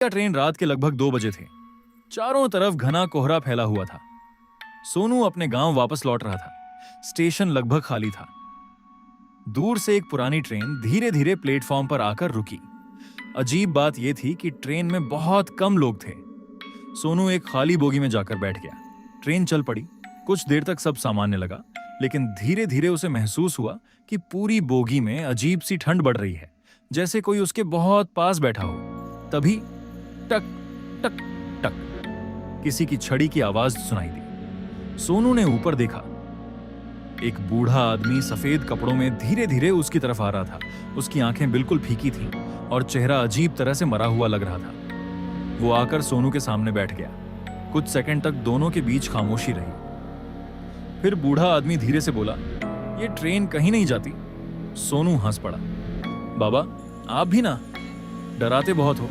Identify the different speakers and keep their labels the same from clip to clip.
Speaker 1: Train रात के लगभग 2 बजे थे। चारों तरफ घना कोहरा फैला हुआ था। सोनू अपने गांव वापस लौट रहा था। स्टेशन लगभग खाली था। दूर से एक पुरानी ट्रेन धीरे धीरे प्लेटफॉर्म पर आकर रुकी। अजीब बात यह थी कि ट्रेन में बहुत कम लोग थे। सोनू एक खाली बोगी में जाकर बैठ गया। ट्रेन चल पड़ी। कुछ देर तक सब सामान्य लगा, लेकिन धीरे धीरे उसे महसूस हुआ कि पूरी बोगी में अजीब सी ठंड बढ़ रही है, जैसे कोई उसके बहुत पास बैठा हो। तभी टक टक टक किसी की छड़ी की आवाज सुनाई दी। सोनू ने ऊपर देखा। एक बूढ़ा आदमी सफेद कपड़ों में धीरे धीरे उसकी तरफ आ रहा था। उसकी आंखें बिल्कुल फीकी थीं और चेहरा अजीब तरह से मरा हुआ लग रहा था। वो आकर सोनू के सामने बैठ गया। कुछ सेकंड तक दोनों के बीच खामोशी रही। फिर बूढ़ा आदमी धीरे से बोला, ये ट्रेन कहीं नहीं जाती। सोनू हंस पड़ा। बाबा, आप भी ना डराते बहुत हो।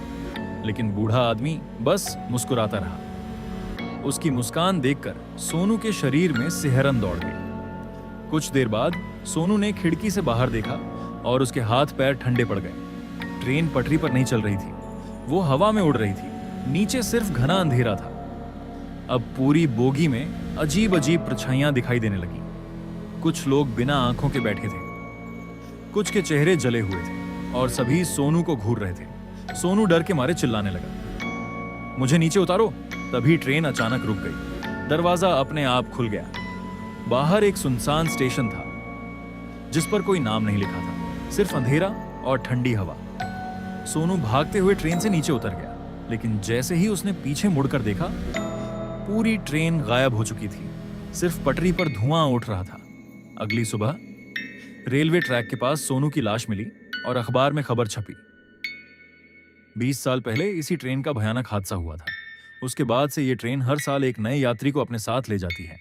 Speaker 1: लेकिन बूढ़ा आदमी बस मुस्कुराता रहा। उसकी मुस्कान देखकर सोनू के शरीर में सिहरन दौड़ गई। कुछ देर बाद सोनू ने खिड़की से बाहर देखा और उसके हाथ पैर ठंडे पड़ गए। ट्रेन पटरी पर नहीं चल रही थी, वो हवा में उड़ रही थी। नीचे सिर्फ घना अंधेरा था। अब पूरी बोगी में अजीब अजीब परछाइयां दिखाई देने लगी। कुछ लोग बिना आंखों के बैठे थे, कुछ के चेहरे जले हुए थे और सभी सोनू को घूर रहे थे। सोनू डर के मारे चिल्लाने लगा, मुझे नीचे उतारो। तभी ट्रेन अचानक रुक गई। दरवाजा अपने आप खुल गया। बाहर एक सुनसान स्टेशन था, जिस पर कोई नाम नहीं लिखा था, सिर्फ अंधेरा और ठंडी हवा। सोनू भागते हुए ट्रेन से नीचे उतर गया, लेकिन जैसे ही उसने पीछे मुड़कर देखा, पूरी ट्रेन गायब हो चुकी थी। सिर्फ पटरी पर धुआं उठ रहा था। अगली सुबह रेलवे ट्रैक के पास सोनू की लाश मिली और अखबार में खबर छपी। 20 साल पहले इसी ट्रेन का भयानक हादसा हुआ था। उसके बाद से ये ट्रेन हर साल एक नए यात्री को अपने साथ ले जाती है।